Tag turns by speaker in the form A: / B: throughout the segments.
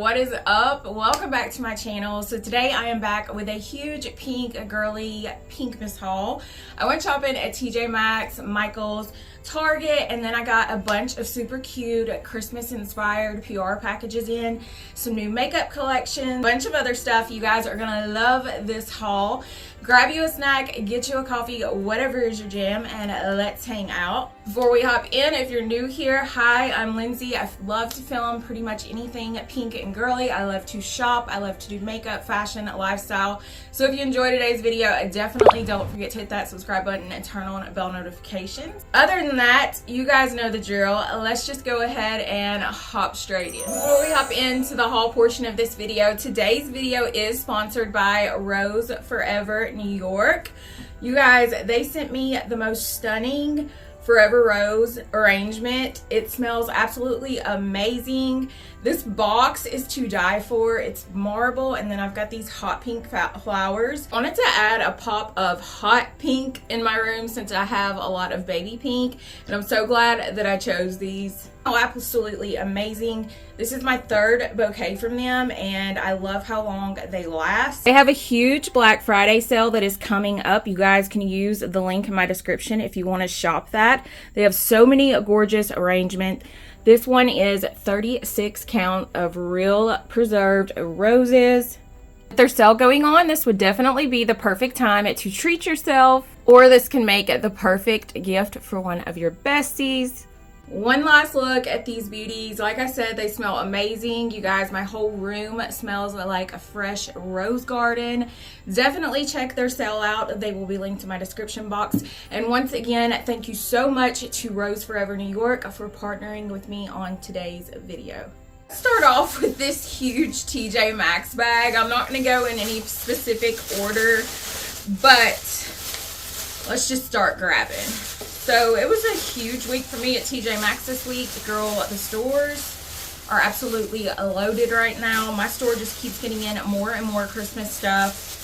A: what is up? Welcome back to my channel. So today I am back with a huge pink girly pinkness haul. I went shopping at TJMAXX, Michael's, Target, and then I got a bunch of super cute Christmas inspired PR packages in, some new makeup collections, a bunch of other stuff. You guys are gonna love this haul. Grab you a snack, get you a coffee, whatever is your jam, and let's hang out. Before we hop in, if you're new here, hi, I'm Lindsay. I love to film pretty much anything pink and girly. I love to shop. I love to do makeup, fashion, lifestyle. So if you enjoyed today's video, definitely don't forget to hit that subscribe button and turn on bell notifications. Other than that, you guys know the drill. Let's just go ahead and hop straight in. Before we hop into the haul portion of this video, today's video is sponsored by Rose Forever New York. You guys, they sent me the most stunning Forever Rose arrangement. It smells absolutely amazing. This box is to die for. It's marble, and then I've got these hot pink flowers. I wanted to add a pop of hot pink in my room since I have a lot of baby pink, and I'm so glad that I chose these. Oh, absolutely amazing. This is my third bouquet from them, and I love how long they last. They have a huge Black Friday sale that is coming up. You guys can use the link in my description if you want to shop that. They have so many gorgeous arrangements. This one is 36 count of real preserved roses. With their sale going on, this would definitely be the perfect time to treat yourself, or this can make the perfect gift for one of your besties. One last look at these beauties. Like I said, they smell amazing. You guys, my whole room smells like a fresh rose garden. Definitely check their sale out. They will be linked in my description box. And once again, thank you so much to Rose Forever New York for partnering with me on today's video. Let's start off with this huge TJMAXX bag. I'm not going to go in any specific order, but let's just start grabbing. So it was a huge week for me at TJMAXX this week. Girl, the stores are absolutely loaded right now. My store just keeps getting in more and more Christmas stuff.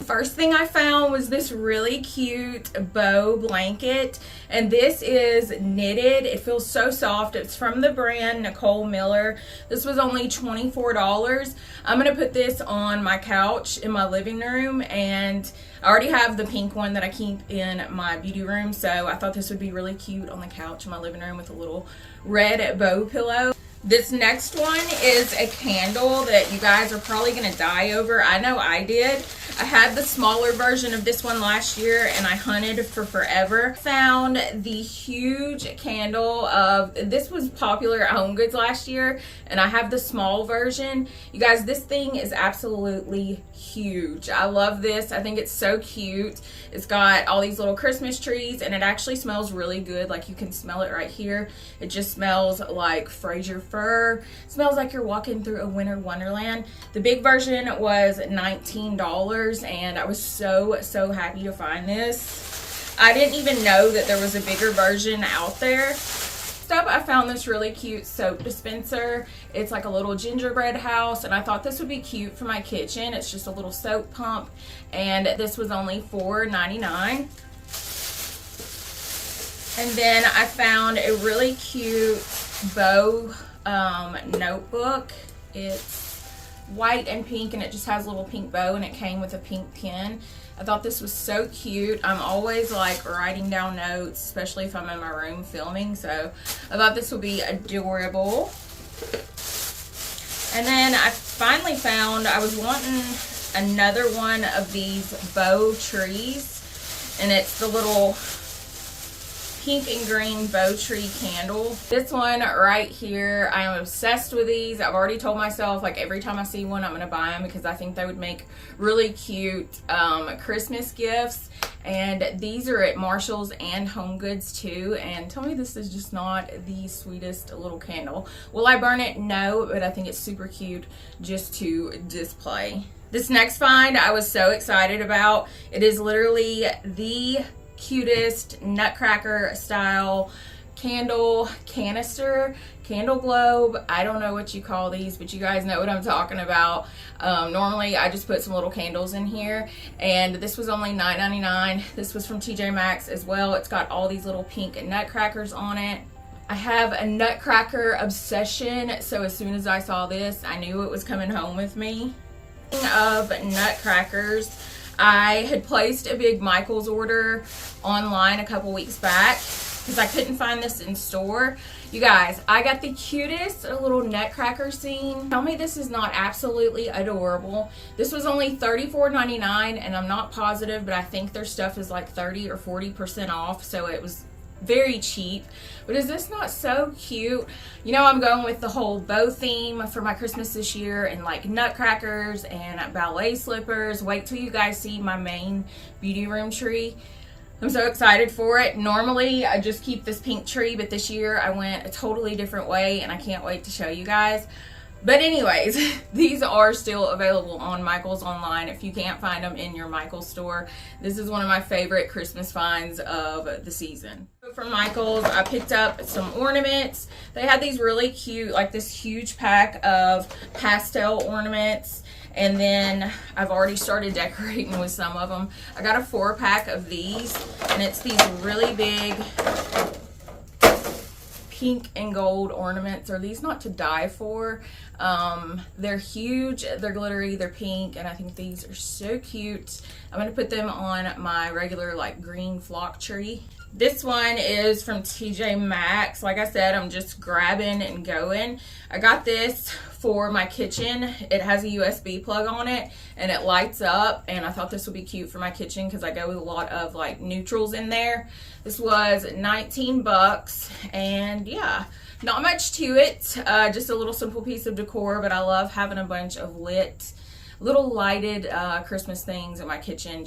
A: First thing I found was this really cute bow blanket, and this is knitted. It feels so soft. It's from the brand Nicole Miller. This was only $24. I'm gonna put this on my couch in my living room, and I already have the pink one that I keep in my beauty room, so I thought this would be really cute on the couch in my living room with a little red bow pillow. This next one is a candle that you guys are probably going to die over. I know I did. I had the smaller version of this one last year, and I hunted for forever. Found the huge candle of, this was popular at Home Goods last year, and I have the small version. You guys, this thing is absolutely huge. I love this. I think it's so cute. It's got all these little Christmas trees, and it actually smells really good. Like, you can smell it right here. It just smells like Fraser fur. It smells like you're walking through a winter wonderland. The big version was $19, and I was so happy to find this. I didn't even know that there was a bigger version out there. Up, I found this really cute soap dispenser. It's like a little gingerbread house, and I thought this would be cute for my kitchen. It's just a little soap pump, and this was only $4.99. And then I found a really cute bow notebook. It's white and pink, and it just has a little pink bow, and it came with a pink pen. I thought this was so cute. I'm always like writing down notes, especially if I'm in my room filming, so I thought this would be adorable. And then I finally found, I was wanting another one of these bow trees, and it's the little pink and green bow tree candle. This one right here, I am obsessed with these. I've already told myself, like, every time I see one, I'm gonna buy them because I think they would make really cute Christmas gifts. And these are at Marshall's and Home Goods too. And tell me this is just not the sweetest little candle. Will I burn it? No, but I think it's super cute just to display. This next find I was so excited about. It is literally the cutest nutcracker style candle canister, candle globe. I don't know what you call these, but you guys know what I'm talking about. Normally I just put some little candles in here, and this was only $9.99. This was from TJMAXX as well. It's got all these little pink nutcrackers on it. I have a nutcracker obsession, so as soon as I saw this, I knew it was coming home with me. Speaking of nutcrackers, I had placed a big Michaels order online a couple weeks back because I couldn't find this in store. You guys, I got the cutest little nutcracker scene. Tell me this is not absolutely adorable. This was only $34.99, and I'm not positive, but I think their stuff is like 30 or 40% off, so it was very cheap. But is this not so cute? You know, I'm going with the whole bow theme for my Christmas this year, and like nutcrackers and ballet slippers. Wait till you guys see my main beauty room tree. I'm so excited for it. Normally I just keep this pink tree, but this year I went a totally different way, and I can't wait to show you guys. But anyways, these are still available on Michaels online if you can't find them in your Michaels store. This is one of my favorite Christmas finds of the season. From Michaels, I picked up some ornaments. They had these really cute, like this huge pack of pastel ornaments. And then I've already started decorating with some of them. I got a 4-pack of these, and it's these really big pink and gold ornaments. Are these not to die for? They're huge, they're glittery, they're pink, and I think these are so cute. I'm gonna put them on my regular like green flock tree. This one is from TJMAXX. Like I said, I'm just grabbing and going. I got this for my kitchen. It has a USB plug on it and it lights up, and I thought this would be cute for my kitchen because I go with a lot of like neutrals in there. This was 19 bucks, and yeah, not much to it. Just a little simple piece of decor, but I love having a bunch of little lighted Christmas things in my kitchen.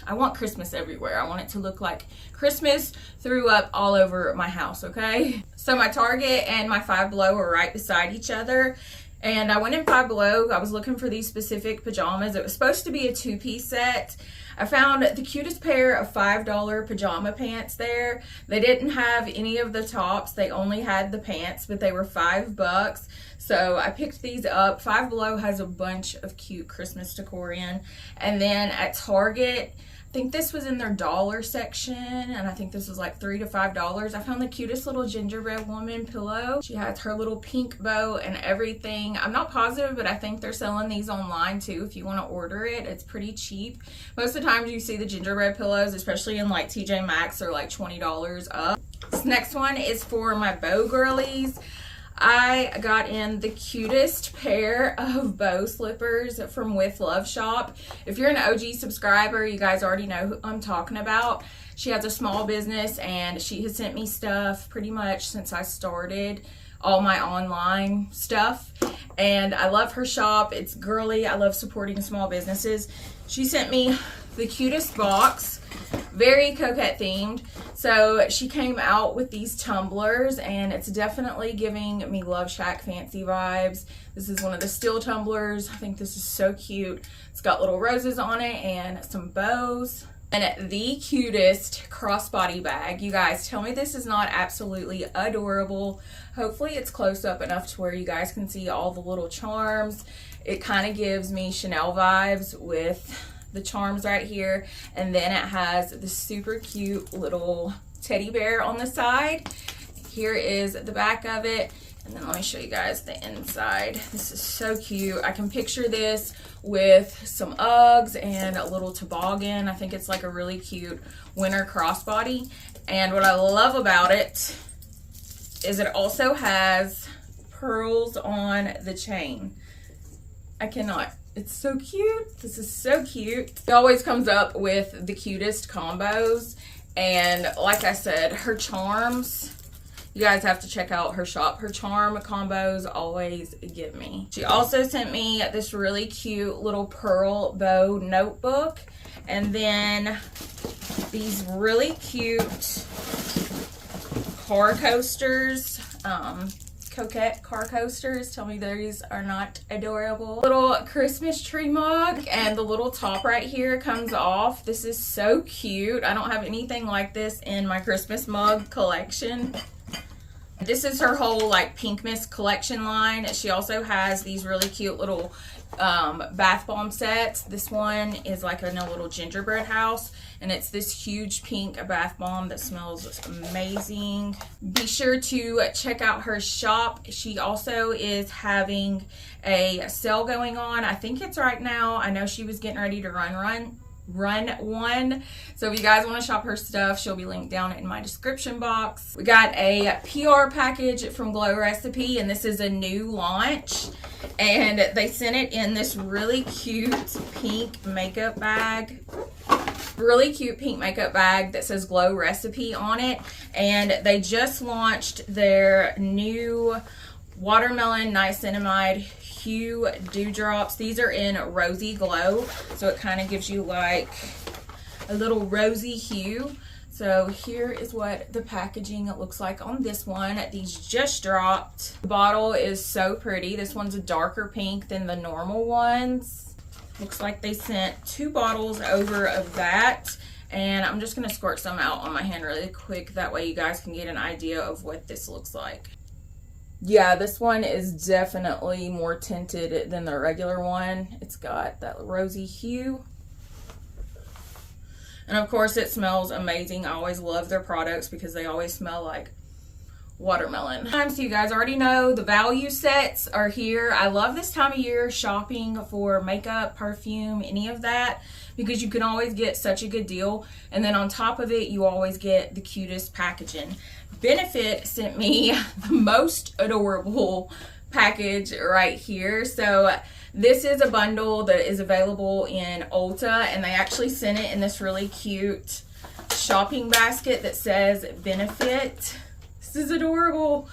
A: I want Christmas everywhere. I want it to look like Christmas threw up all over my house, okay? So my Target and my Five Below are right beside each other. And I went in Five Below. I was looking for these specific pajamas. It was supposed to be a 2-piece set. I found the cutest pair of $5 pajama pants there. They didn't have any of the tops. They only had the pants, but they were $5. So I picked these up. Five Below has a bunch of cute Christmas decor in. And then at Target, I think this was in their dollar section, and I think this was like $3 to $5. I found the cutest little gingerbread woman pillow. She has her little pink bow and everything. I'm not positive, but I think they're selling these online too if you want to order it. It's pretty cheap. Most of the times you see the gingerbread pillows, especially in like TJMAXX, are like $20 up. This next one is for my bow girlies. I got in the cutest pair of bow slippers from With Love Shop. If you're an OG subscriber, you guys already know who I'm talking about. She has a small business, and she has sent me stuff pretty much since I started all my online stuff. And I love her shop. It's girly. I love supporting small businesses. She sent me the cutest box, very Coquette themed. So she came out with these tumblers, and it's definitely giving me Love Shack fancy vibes. This is one of the steel tumblers. I think this is so cute. It's got little roses on it and some bows. And the cutest crossbody bag. You guys, tell me this is not absolutely adorable. Hopefully it's close up enough to where you guys can see all the little charms. It kind of gives me Chanel vibes with the charms right here, and then it has the super cute little teddy bear on the side. Here is the back of it, and then let me show you guys the inside. This is so cute. I can picture this with some Uggs and a little toboggan. I think it's like a really cute winter crossbody. And what I love about it is it also has pearls on the chain. I cannot. It's so cute. This is so cute. It always comes up with the cutest combos. And like I said, her charms, you guys have to check out her shop. Her charm combos always get me. She also sent me this really cute little pearl bow notebook. And then these really cute car coasters. Coquette car coasters. Tell me these are not adorable. Little Christmas tree mug, and the little top right here comes off. This is so cute. I don't have anything like this in my Christmas mug collection. This is her whole like Pink Mist collection line. She also has these really cute little bath bomb sets. This one is like in a little gingerbread house, and it's this huge pink bath bomb that smells amazing. Be sure to check out her shop. She also is having a sale going on. I think it's right now. I know she was getting ready to run one. So if you guys want to shop her stuff, she'll be linked down in my description box. We got a PR package from Glow Recipe, and this is a new launch, and they sent it in this really cute pink makeup bag. Really cute pink makeup bag that says Glow Recipe on it, and they just launched their new watermelon niacinamide hue dewdrops. These are in rosy glow, so it kind of gives you like a little rosy hue. So here is what the packaging looks like on this one. These just dropped. The bottle is so pretty. This one's a darker pink than the normal ones. Looks like they sent 2 bottles over of that, and I'm just gonna squirt some out on my hand really quick, that way you guys can get an idea of what this looks like. Yeah, this one is definitely more tinted than the regular one. It's got that rosy hue. And of course it smells amazing. I always love their products because they always smell like watermelon. So you guys already know the value sets are here. I love this time of year shopping for makeup, perfume, any of that, because you can always get such a good deal. And then on top of it, you always get the cutest packaging. Benefit sent me the most adorable package right here. So this is a bundle that is available in Ulta, and they actually sent it in this really cute shopping basket that says Benefit. This is adorable.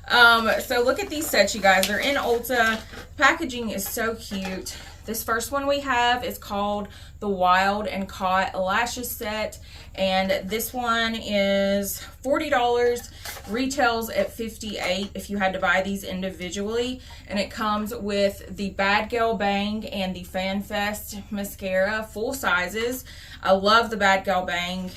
A: So look at these sets, you guys. They're in Ulta. Packaging is so cute. This first one we have is called the Wild and Caught Lashes Set, and this one is $40, retails at $58 if you had to buy these individually, and it comes with the Bad Gal Bang and the Fan Fest mascara, full sizes. I love the Bad Gal Bang.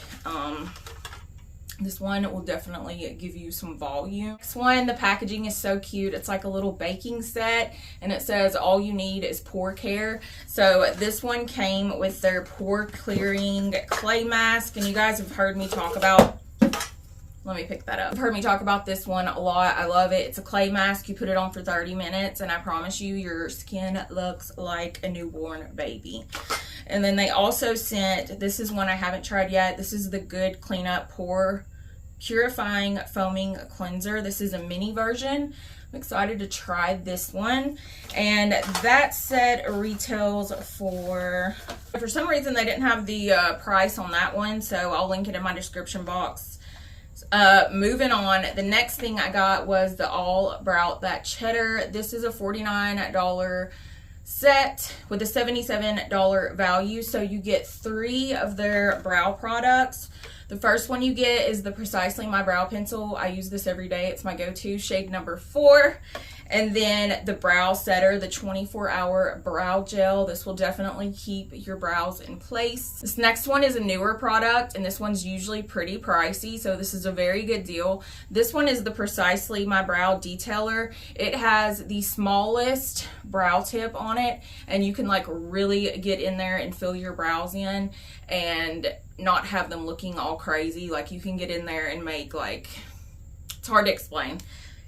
A: This one will definitely give you some volume. This one, the packaging is so cute. It's like a little baking set, and it says all you need is pore care. So this one came with their pore clearing clay mask, and you guys have heard me talk about, let me pick that up. You've heard me talk about this one a lot. I love it. It's a clay mask. You put it on for 30 minutes, and I promise you, your skin looks like a newborn baby. And then they also sent, this is one I haven't tried yet. This is the Good Cleanup Pore Purifying Foaming Cleanser. This is a mini version. I'm excited to try this one. And that set retails for some reason they didn't have the price on that one, so I'll link it in my description box. Moving on, the next thing I got was the All About That Cheddar. This is a $49 set with a $77 value, so you get 3 of their brow products. The first one you get is the Precisely My Brow Pencil. I use this every day. It's my go-to, shade number 4. And then the Brow Setter, the 24-hour brow gel. This will definitely keep your brows in place. This next one is a newer product, and this one's usually pretty pricey, so this is a very good deal. This one is the Precisely My Brow Detailer. It has the smallest brow tip on it, and you can like really get in there and fill your brows in and not have them looking all crazy. Like you can get in there and make like, it's hard to explain.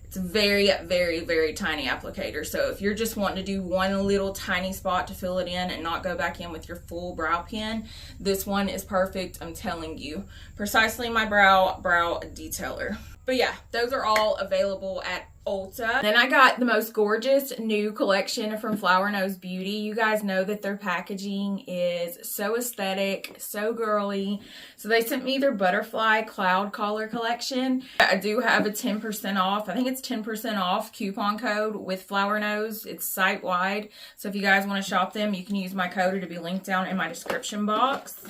A: It's a very, very, very tiny applicator. So if you're just wanting to do one little tiny spot to fill it in and not go back in with your full brow pen, this one is perfect, I'm telling you. Precisely My Brow Detailer. But yeah, those are all available at Ulta. Then I got the most gorgeous new collection from Flower Nose Beauty. You guys know that their packaging is so aesthetic, so girly. So they sent me their Butterfly Cloud Collar collection. I do have a 10% off. I think it's 10% off coupon code with Flower Nose. It's site-wide. So if you guys want to shop them, you can use my code. It'll be linked down in my description box.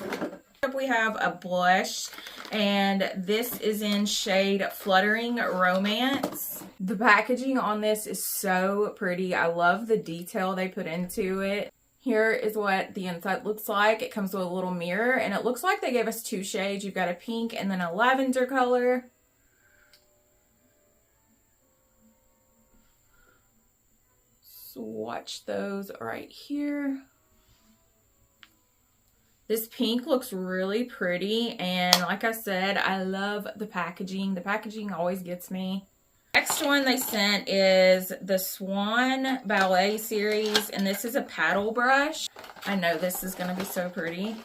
A: We have a blush, and this is in shade Fluttering Romance. The packaging on this is so pretty. I love the detail they put into it. Here is what the inside looks like. It comes with a little mirror, and it looks like they gave us 2 shades. You've got a pink and then a lavender color. swatch those right here. This pink looks really pretty, and like I said, I love the packaging. The packaging always gets me. Next one they sent is the Swan Ballet series, and this is a paddle brush. I know this is going to be so pretty.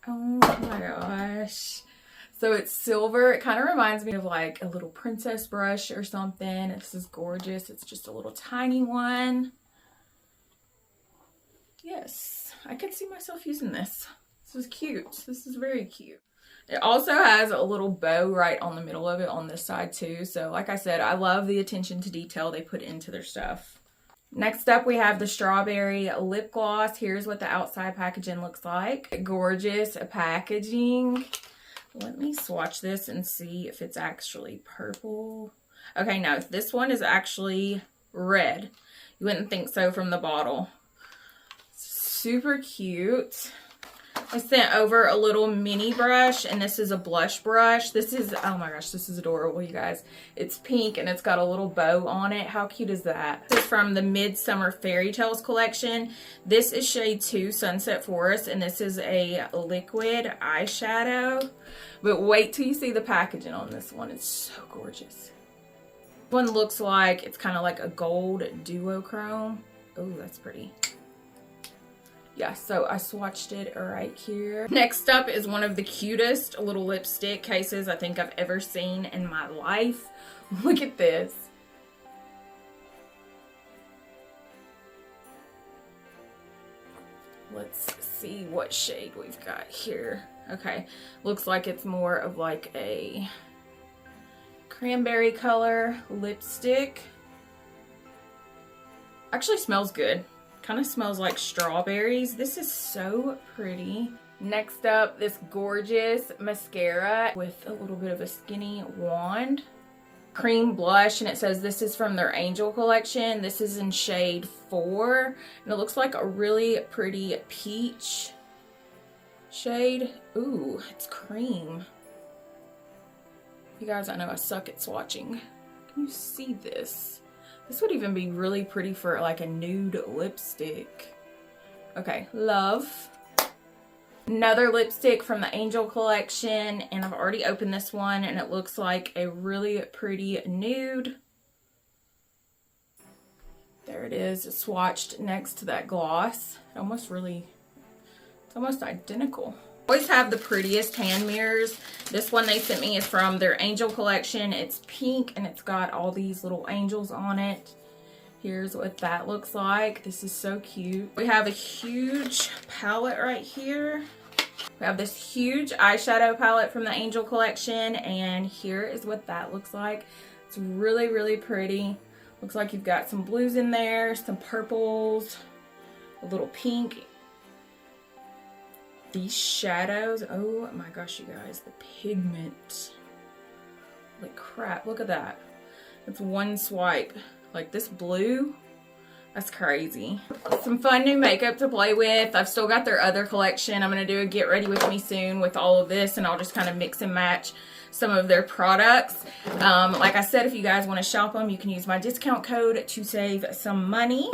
A: Oh my gosh. So it's silver. It kind of reminds me of like a little princess brush or something. This is gorgeous. It's just a little tiny one. Yes, I could see myself using this. This is cute. This is very cute. It also has a little bow right on the middle of it on this side too. So like I said, I love the attention to detail they put into their stuff. Next up, we have the strawberry lip gloss. Here's what the outside packaging looks like. Gorgeous packaging. Let me swatch this and see if it's actually purple. Okay, no, this one is actually red. You wouldn't think so from the bottle. Super cute. I sent over a little mini brush, and this is a blush brush. This is, oh my gosh, this is adorable, you guys. It's pink, and it's got a little bow on it. How cute is that? This is from the Midsummer Fairy Tales collection. This is shade 2, Sunset Forest, and this is a liquid eyeshadow. But wait till you see the packaging on this one. It's so gorgeous. This one looks like, it's kind of like a gold duochrome. Oh, that's pretty. Yeah, so I swatched it right here. Next up is one of the cutest little lipstick cases I think I've ever seen in my life. Look at this. Let's see what shade we've got here. Okay, looks like it's more of like a cranberry color lipstick. Actually smells good. Kind of smells like strawberries. This is so pretty. Next up, this gorgeous mascara with a little bit of a skinny wand. Cream blush, and it says this is from their Angel collection. This is in shade 4, and it looks like a really pretty peach shade. Ooh, it's cream. You guys, I know I suck at swatching. Can you see this? This would even be really pretty for like a nude lipstick. Okay, love. Another lipstick from the Angel collection, and I've already opened this one, and it looks like a really pretty nude. There it is, it's swatched next to that gloss. It's almost identical. Always have the prettiest hand mirrors. This one they sent me is from their Angel collection. It's pink, and it's got all these little angels on it. Here's what that looks like. This is so cute. We have a huge palette right here. We have this huge eyeshadow palette from the Angel collection, and here is what that looks like. It's really, really pretty. Looks like you've got some blues in there, some purples, a little pink. These shadows, oh my gosh, you guys, the pigment. Like crap, look at that. It's one swipe. Like this blue, that's crazy. Some fun new makeup to play with. I've still got their other collection. I'm going to do a get ready with me soon with all of this, and I'll just kind of mix and match some of their products. Like I said, if you guys want to shop them, you can use my discount code to save some money.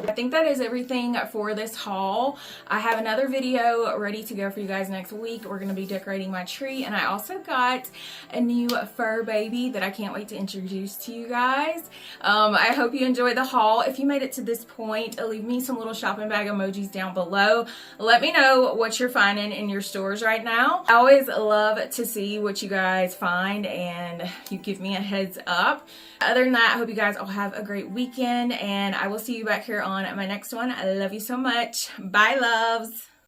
A: I think that is everything for this haul. I have another video ready to go for you guys next week. We're going to be decorating my tree, and I also got a new fur baby that I can't wait to introduce to you guys. I hope you enjoyed the haul. If you made it to this point, leave me some little shopping bag emojis down below. Let me know what you're finding in your stores right now. I always love to see what you guys find, and you give me a heads up. Other than that, I hope you guys all have a great weekend, and I will see you back here on my next one. I love you so much. Bye, loves.